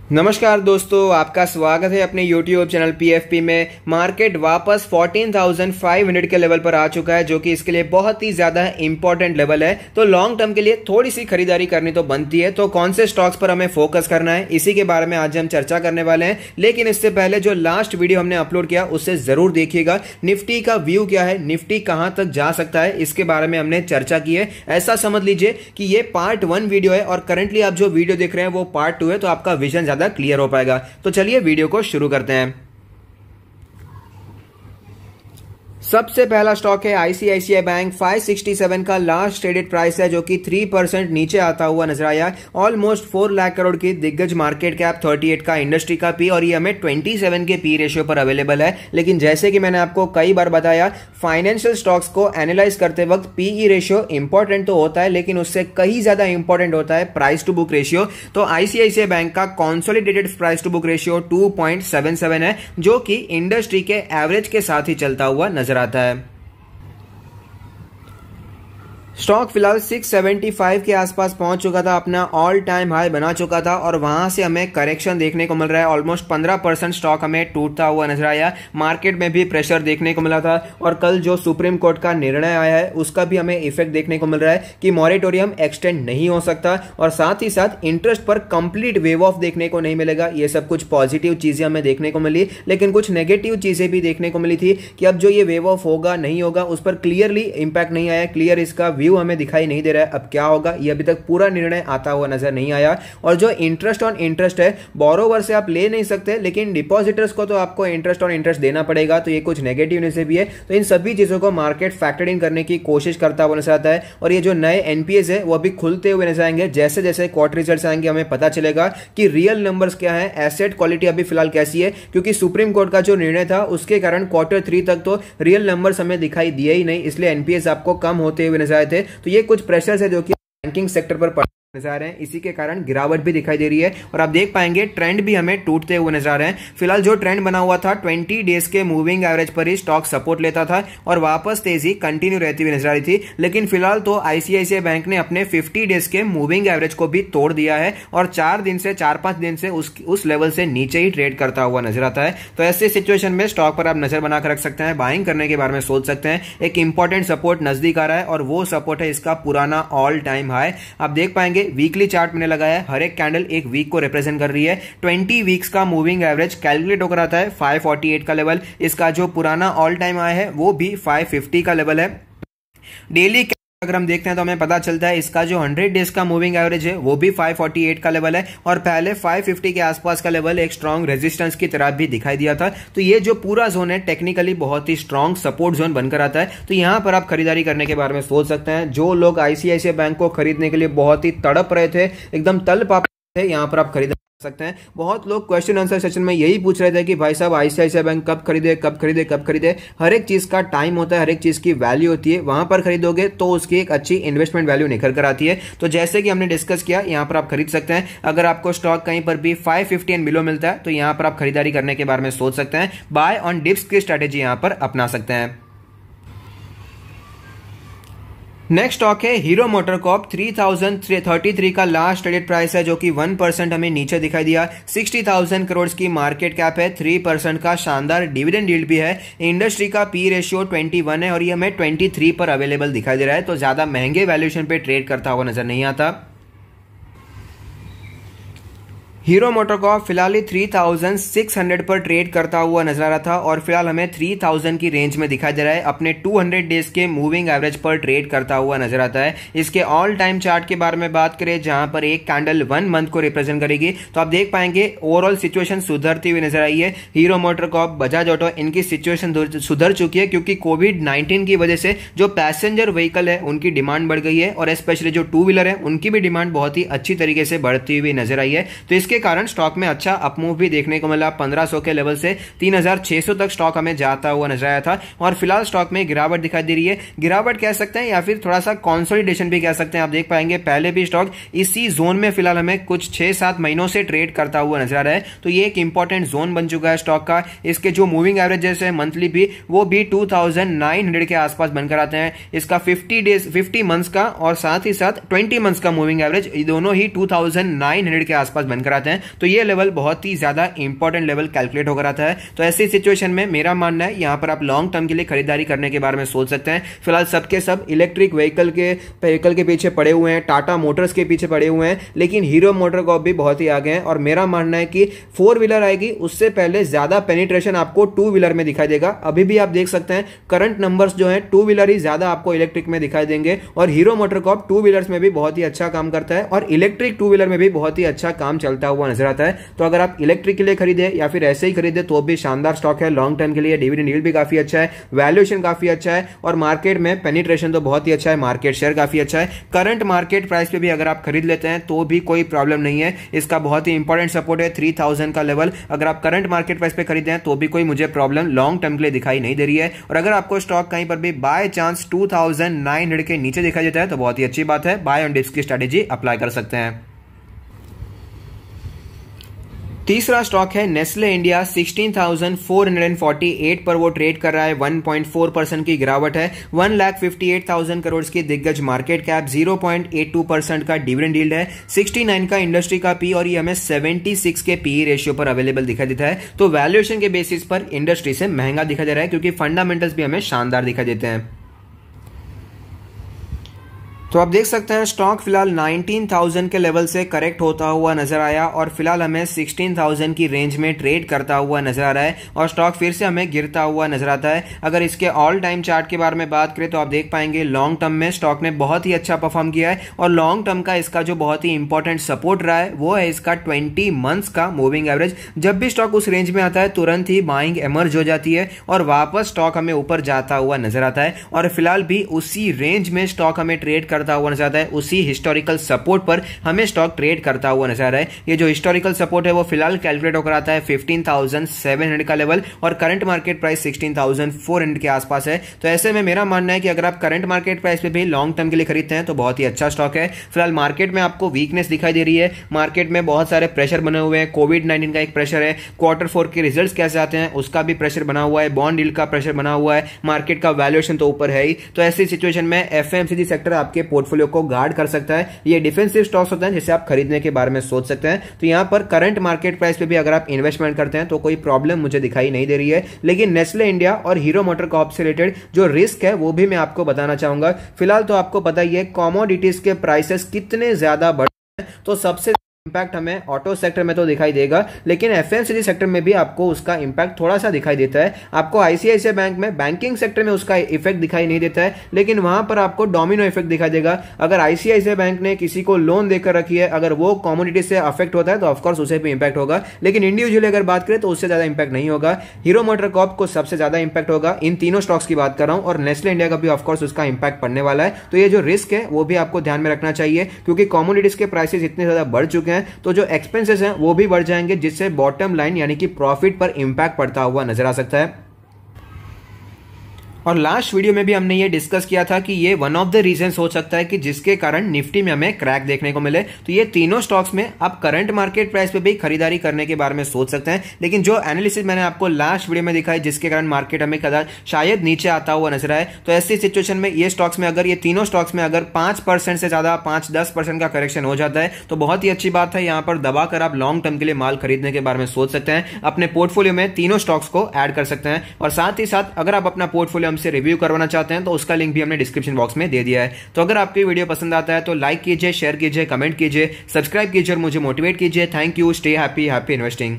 नमस्कार दोस्तों, आपका स्वागत है अपने YouTube चैनल PFP में। मार्केट वापस 14,500 के लेवल पर आ चुका है, जो कि इसके लिए बहुत ही ज्यादा इंपॉर्टेंट लेवल है। तो लॉन्ग टर्म के लिए थोड़ी सी खरीदारी करनी तो बनती है। तो कौन से स्टॉक्स पर हमें फोकस करना है, इसी के बारे में आज हम चर्चा करने वाले हैं। लेकिन इससे पहले जो लास्ट वीडियो हमने अपलोड किया उसे जरूर देखिएगा। निफ्टी का व्यू क्या है, निफ्टी कहां तक जा सकता है, इसके बारे में हमने चर्चा की है। ऐसा समझ लीजिए कि ये पार्ट 1 वीडियो है और करंटली आप जो वीडियो देख रहे हैं वो पार्ट 2 है, तो आपका विजन क्लियर हो पाएगा। तो चलिए वीडियो को शुरू करते हैं। सबसे पहला स्टॉक है आईसीआईसीआई बैंक। 567 का लास्ट ट्रेडेड प्राइस है, जो कि 3% नीचे आता हुआ नजर आया। ऑलमोस्ट 4 लाख करोड़ की दिग्गज मार्केट कैप, 38 का इंडस्ट्री का पी, और ये हमें 27 के पी रेशियो पर अवेलेबल है। लेकिन जैसे कि मैंने आपको कई बार बताया, फाइनेंशियल स्टॉक्स को एनालाइज करते वक्त पीई रेशियो इंपॉर्टेंट तो होता है, लेकिन उससे कहीं ज्यादा इंपॉर्टेंट होता है प्राइस टू बुक रेशियो। तो आईसीआईसीआई बैंक का consolidated price to book ratio 2.77 है, जो कि इंडस्ट्री के एवरेज के साथ ही चलता हुआ नजर आता है। स्टॉक फिलहाल 675 के आसपास पहुंच चुका था, अपना ऑल टाइम हाई बना चुका था, और वहां से हमें करेक्शन देखने को मिल रहा है। ऑलमोस्ट 15% स्टॉक हमें टूटता हुआ नजर आया। मार्केट में भी प्रेशर देखने को मिला था, और कल जो सुप्रीम कोर्ट का निर्णय आया है उसका भी हमें इफेक्ट देखने को मिल रहा है कि मॉरेटोरियम एक्सटेंड नहीं हो सकता, और साथ ही साथ इंटरेस्ट पर कंप्लीट वेव ऑफ देखने को नहीं मिलेगा। ये सब कुछ पॉजिटिव चीजें हमें देखने को मिली, लेकिन कुछ नेगेटिव चीजें भी देखने को मिली थी कि अब जो ये वेव ऑफ होगा नहीं होगा, उस पर क्लियरली इंपैक्ट नहीं आया। क्लियर इसका हमें दिखाई नहीं दे रहा है। अब क्या होगा ये अभी तक पूरा निर्णय आता हुआ नजर नहीं आया। और जो इंटरेस्ट ऑन इंटरेस्ट है, बोरोवर से आप ले नहीं सकते, लेकिन डिपॉजिटर्स को तो आपको इंटरेस्ट ऑन इंटरेस्ट देना पड़ेगा। तो ये कुछ नेगेटिव न्यूज़ भी है। तो इन सभी चीजों को मार्केट फैक्टर इन करने की कोशिश करता हुआ नजर आता है। और ये जो नए एनपीएस है वो अभी खुलते हुए नजर आएंगे। जैसे जैसे क्वार्टर रिजल्ट्स आएंगे हमें पता चलेगा कि रियल नंबर्स क्या है, एसेट क्वालिटी अभी फिलहाल कैसी है। क्योंकि सुप्रीम कोर्ट का जो निर्णय था उसके कारण Q3 तक तो रियल नंबर्स हमें दिखाई दिए ही नहीं, इसलिए एनपीएस आपको कम होते हुए नजर आए थे। तो ये कुछ प्रेशर है जो कि बैंकिंग सेक्टर पर नजर आ रहे हैं, इसी के कारण गिरावट भी दिखाई दे रही है। और आप देख पाएंगे ट्रेंड भी हमें टूटते हुए नजर आ रहे हैं। फिलहाल जो ट्रेंड बना हुआ था 20 डेज के मूविंग एवरेज पर ही स्टॉक सपोर्ट लेता था, और वापस तेजी कंटिन्यू रहती हुई नजर आ रही थी। लेकिन फिलहाल तो आईसीआईसीआई बैंक ने अपने 50 डेज के मूविंग एवरेज को भी तोड़ दिया है, और 4-5 दिन से उस लेवल से नीचे ही ट्रेड करता हुआ नजर आता है। तो ऐसे सिचुएशन में स्टॉक पर आप नजर बनाकर रख सकते हैं, बाइंग करने के बारे में सोच सकते हैं। एक इंपॉर्टेंट सपोर्ट नजदीक आ रहा है, और वो सपोर्ट है इसका पुराना ऑल टाइम हाई। आप देख पाएंगे वीकली चार्ट मैंने लगाया है, हर एक कैंडल एक वीक को रिप्रेजेंट कर रही है। 20 वीक्स का मूविंग एवरेज कैलकुलेट होकर आता है 548 का लेवल। इसका जो पुराना ऑल टाइम हाई है वो भी 550 का लेवल है। डेली अगर हम देखते हैं तो हमें पता चलता है इसका जो 100 डेज का मूविंग एवरेज है वो भी 548 का लेवल है, और पहले 550 के आसपास का लेवल एक स्ट्रॉन्ग रेजिस्टेंस की तरह भी दिखाई दिया था। तो ये जो पूरा जोन है टेक्निकली बहुत ही स्ट्रॉन्ग सपोर्ट जोन बनकर आता है। तो यहां पर आप खरीदारी करने के बारे में सोच सकते हैं। जो लोग आईसीआईसीआई बैंक को खरीदने के लिए बहुत ही तड़प रहे थे, एकदम तल पाप थे, यहां पर आप खरीदारी सकते हैं। बहुत लोग क्वेश्चन आंसर सेशन में यही पूछ रहे थे कि भाई साहब आईसीआईसीआई बैंक कब खरीदे कब खरीदे कब खरीदे। हर एक चीज का टाइम होता है, हर एक चीज की वैल्यू होती है। वहां पर खरीदोगे तो उसकी एक अच्छी इन्वेस्टमेंट वैल्यू निकल कर आती है। तो जैसे कि हमने डिस्कस किया, यहां पर आप खरीद सकते हैं। अगर आपको स्टॉक कहीं पर भी 550 एंड बिलो मिलता है तो यहां पर आप खरीदारी करने के बारे में सोच सकते हैं। बाय ऑन डिप्स की स्ट्रेटेजी यहां पर अपना सकते हैं। नेक्स्ट स्टॉक है हीरो मोटरकॉर्प। 3033 का लास्ट ट्रेडेड प्राइस है, जो कि 1% हमें नीचे दिखाई दिया। 60,000 करोड़ की मार्केट कैप है, 3% का शानदार डिविडेंड यील्ड भी है। इंडस्ट्री का पी रेशियो 21 है, और ये हमें 23 पर अवेलेबल दिखाई दे रहा है। तो ज्यादा महंगे वैल्यूएशन पे ट्रेड करता हुआ नजर नहीं आता। हीरो मोटरकॉर्प फिलहाल 3600 पर ट्रेड करता हुआ नजर आ रहा था, और फिलहाल हमें 3000 की रेंज में दिखाई दे रहा है। अपने 200 डेज के मूविंग एवरेज पर ट्रेड करता हुआ नजर आता है। इसके ऑल टाइम चार्ट के बारे में बात करें, जहां पर एक कैंडल 1 मंथ को रिप्रेजेंट करेगी, तो आप देख पाएंगे ओवरऑल सिचुएशन सुधरती हुई नजर आई है। हीरो मोटरकॉर्प, बजाज ऑटो, इनकी सिचुएशन सुधर चुकी है, क्योंकि कोविड-19 की वजह से जो पैसेंजर व्हीकल है उनकी डिमांड बढ़ गई है, और स्पेशली जो 2 व्हीलर है उनकी भी डिमांड बहुत ही अच्छी तरीके से बढ़ती हुई नजर आई है। तो इसके कारण स्टॉक में अच्छा अपमूव भी देखने को मिला। 1500 के लेवल से 3600 तक स्टॉक हमें जाता हुआ नजर आया था, और फिलहाल स्टॉक में गिरावट दिखाई दे रही है। गिरावट कह सकते हैं या फिर थोड़ा सा कंसोलिडेशन भी कह सकते हैं। आप देख पाएंगे पहले भी स्टॉक इसी जोन में फिलहाल हमें कुछ 6-7 महीनों से ट्रेड करता हुआ नजर आ रहा है। तो ये एक इंपॉर्टेंट जोन बन चुका है स्टॉक का। इसके जो मूविंग एवरेजेस है मंथली भी, वो भी 2900 के आसपास बनकर आते हैं। इसका 50 मंथ्स का और साथ ही साथ 20 मंथ्स का मूविंग एवरेज, दोनों ही 2900 के आसपास बनकर आते हैं। जाते हैं तो ये लेवल बहुत ही ज्यादा इंपॉर्टेंट लेवल कैलकुलेट होकर आता है। तो ऐसी सिचुएशन में मेरा मानना है यहाँ पर आप लॉन्ग टर्म के लिए खरीदारी करने के बारे में सोच सकते हैं। फिलहाल सबके सब इलेक्ट्रिक व्हीकल के पीछे पड़े हुए हैं, टाटा मोटर्स के पीछे पड़े हुए हैं, लेकिन हीरो मोटोकॉर्प भी बहुत ही आगे हैं। और मेरा मानना है कि 4 व्हीलर आएगी उससे पहले ज्यादा पेनिट्रेशन आपको 2 व्हीलर में दिखाई देगा। अभी भी आप देख सकते हैं करंट नंबर्स जो है 2 व्हीलर ही ज्यादा आपको इलेक्ट्रिक में दिखाई देंगे, और हीरो मोटोकॉर्प 2 व्हीलर्स में भी बहुत ही अच्छा काम करता है और इलेक्ट्रिक 2 व्हीलर में भी बहुत ही अच्छा काम चलता हुआ नजर आता है। तो अगर आप इलेक्ट्रिक के लिए खरीदे या फिर ऐसे ही खरीदे तो भी शानदार स्टॉक है। लॉन्ग टर्म के लिए डिविडेंड यील्ड भी काफी अच्छा है, वैल्यूएशन काफी अच्छा है, और मार्केट में पेनिट्रेशन तो बहुत ही अच्छा है, मार्केट शेयर काफी अच्छा है। करंट मार्केट प्राइस पे भी अगर आप खरीद लेते हैं तो भी कोई प्रॉब्लम नहीं है। इसका बहुत ही इंपॉर्टेंट सपोर्ट है 3000 का लेवल। अगर आप करंट मार्केट प्राइस पे खरीदे हैं तो भी कोई मुझे प्रॉब्लम लॉन्ग टर्म के लिए दिखाई नहीं दे रही है। और अगर आपको स्टॉक कहीं पर भी बाय चांस 2900 के नीचे दिखाई देता है तो बहुत ही अच्छी बात है, बाय ऑन डिप्स की स्ट्रेटेजी अप्लाई कर सकते हैं। तीसरा स्टॉक है नेस्ले इंडिया, 16,448 पर वो ट्रेड कर रहा है, 1.4% की गिरावट है, 1,58,000 करोड़ की दिग्गज मार्केट कैप, 0.82% का डिविडेंड यील्ड है, 69 का इंडस्ट्री का पी, और ये हमें 76 के पी रेशियो पर अवेलेबल दिखाई देता है। तो वैल्यूएशन के बेसिस पर इंडस्ट्री से महंगा दिखाई दे रहा है क्योंकि फंडामेंटल्स भी हमें शानदार दिखाई देते हैं। तो आप देख सकते हैं स्टॉक फिलहाल 19,000 के लेवल से करेक्ट होता हुआ नजर आया और फिलहाल हमें 16,000 की रेंज में ट्रेड करता हुआ नजर आ रहा है, और स्टॉक फिर से हमें गिरता हुआ नजर आता है। अगर इसके ऑल टाइम चार्ट के बारे में बात करें तो आप देख पाएंगे लॉन्ग टर्म में स्टॉक ने बहुत ही अच्छा परफॉर्म किया है, और लॉन्ग टर्म का इसका जो बहुत ही इंपॉर्टेंट सपोर्ट रहा है वो है इसका 20 मंथ्स का मूविंग एवरेज। जब भी स्टॉक उस रेंज में आता है तुरंत ही बाइंग एमर्ज हो जाती है और वापस स्टॉक हमें ऊपर जाता हुआ नजर आता है, और फिलहाल भी उसी रेंज में स्टॉक हमें ट्रेड करता हुआ नजर आता है। उसी हिस्टोरिकल सपोर्ट पर हमें स्टॉक ट्रेड करता हुआ नजर आ रहा है। ये जो हिस्टोरिकल सपोर्ट है वो फिलहाल कैलकुलेट होकर आता है 15,700 का लेवल, और करंट मार्केट प्राइस 16,400 के आसपास है। तो ऐसे में मेरा मानना है कि अगर आप करंट मार्केट प्राइस पे भी लॉन्ग टर्म के लिए खरीदते हैं तो बहुत ही अच्छा स्टॉक है। फिलहाल मार्केट में आपको वीकनेस दिखाई दे रही है, मार्केट में बहुत सारे प्रेशर बने हुए हैं, कोविड-19 का एक प्रेशर है, Q4 के रिजल्ट्स कैसे आते हैं उसका भी प्रेशर बना हुआ है, बॉन्ड यील्ड का प्रेशर बना हुआ है, मार्केट का वैल्यूएशन तो ऊपर है ही। तो ऐसी सिचुएशन में एफएमसीजी सेक्टर आपके पोर्टफोलियो को गार्ड कर सकता है। ये डिफेंसिव स्टॉक्स होते हैं जिसे आप खरीदने के बारे में सोच सकते हैं। तो यहां पर करंट मार्केट प्राइस पे भी अगर आप इन्वेस्टमेंट करते हैं तो कोई प्रॉब्लम मुझे दिखाई नहीं दे रही है। लेकिन नेस्ले इंडिया और हीरो मोटोकॉर्प से रिलेटेड जो रिस्क है वो भी मैं आपको बताना चाहूंगा। फिलहाल तो आपको पता ही है कमोडिटीज के प्राइसेस कितने ज्यादा बढ़ रहे हैं, तो सबसे इंपैक्ट हमें ऑटो सेक्टर में तो दिखाई देगा, लेकिन एफएमसीजी सेक्टर में भी आपको उसका इंपैक्ट थोड़ा सा दिखाई देता है। आपको आईसीआईसीआई बैंक में बैंकिंग सेक्टर में उसका इफेक्ट दिखाई नहीं देता है, लेकिन वहां पर आपको डोमिनो इफेक्ट दिखाई देगा। अगर आईसीआईसीआई बैंक ने किसी को लोन देकर रखी है, अगर वो कमोडिटी से अफेक्ट होता है तो ऑफकोर्स उसे भी इंपैक्ट होगा, लेकिन इंडिविजुअली अगर बात करें तो उससे ज्यादा इंपैक्ट नहीं होगा। हीरो मोटोकॉर्प को सबसे ज्यादा इंपैक्ट होगा, इन तीनों स्टॉक्स की बात कर रहा हूं, और नेस्ले इंडिया का भी ऑफकोर्स उसका इंपैक्ट पड़ने वाला है। तो ये जो रिस्क है वो भी आपको ध्यान में रखना चाहिए, क्योंकि कमोडिटीज के प्राइसेस इतने ज्यादा बढ़ चुके हैं तो जो एक्सपेंसेस हैं वो भी बढ़ जाएंगे, जिससे बॉटम लाइन यानी कि प्रॉफिट पर इंपैक्ट पड़ता हुआ नजर आ सकता है। और लास्ट वीडियो में भी हमने ये डिस्कस किया था कि ये वन ऑफ द रीजंस हो सकता है कि जिसके कारण निफ्टी में हमें क्रैक देखने को मिले। तो ये तीनों स्टॉक्स में आप करंट मार्केट प्राइस पे भी खरीदारी करने के बारे में सोच सकते हैं, लेकिन जो एनालिसिस मैंने आपको लास्ट वीडियो में दिखाई जिसके कारण मार्केट हमें शायद नीचे आता हुआ नजर आए, तो ऐसी सिचुएशन में ये स्टॉक्स में अगर ये तीनों स्टॉक्स में अगर 5% से ज्यादा 5-10% का करेक्शन हो जाता है तो बहुत ही अच्छी बात है। यहां पर दबाकर आप लॉन्ग टर्म के लिए माल खरीदने के बारे में सोच सकते हैं, अपने पोर्टफोलियो में तीनों स्टॉक्स को ऐड कर सकते हैं। और साथ ही साथ अगर आप अपना पोर्टफोलियो हमसे रिव्यू करवाना चाहते हैं तो उसका लिंक भी हमने डिस्क्रिप्शन बॉक्स में दे दिया है। तो अगर आपको वीडियो पसंद आता है तो लाइक कीजिए, शेयर कीजिए, कमेंट कीजिए, सब्सक्राइब कीजिए और मुझे मोटिवेट कीजिए। Thank you, stay happy, happy investing.